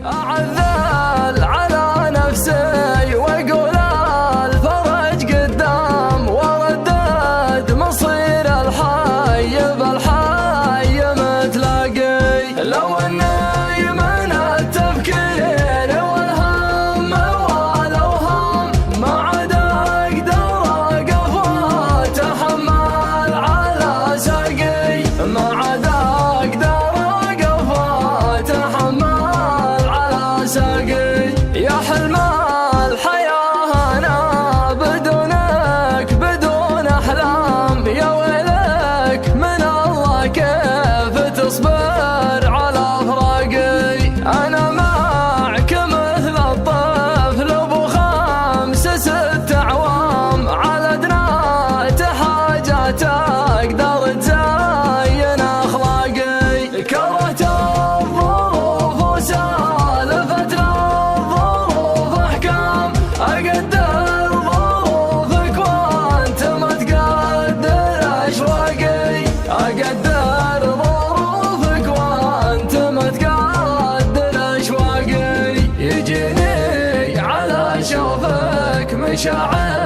أعذل على نفسي وأقول الفرج قدام، وردد مصير الحي بالحي متلاقي. لو أني من التفكير والهم والأوهام ما عاد أقدر أقف وأتحمل على ساقي، ما عاد أقدر أقف وأتحمل على ساقي. يا حلم الحياة أنا بدونك بدون أحلام، يا ويلك من الله كيف تصبر على فراقي. أنا معك مثل الطفل أبو 5 6 أعوام، على دنات حاجات أقدر تزين أخلاقي. كرهت الظروف وسالفت للظروف أحكام، أقدر ظروفك وأنت ما تقدر أشواقي، أقدر ظروفك وأنت ما تقدر أشواقي. يجيني على شوفك مشاعر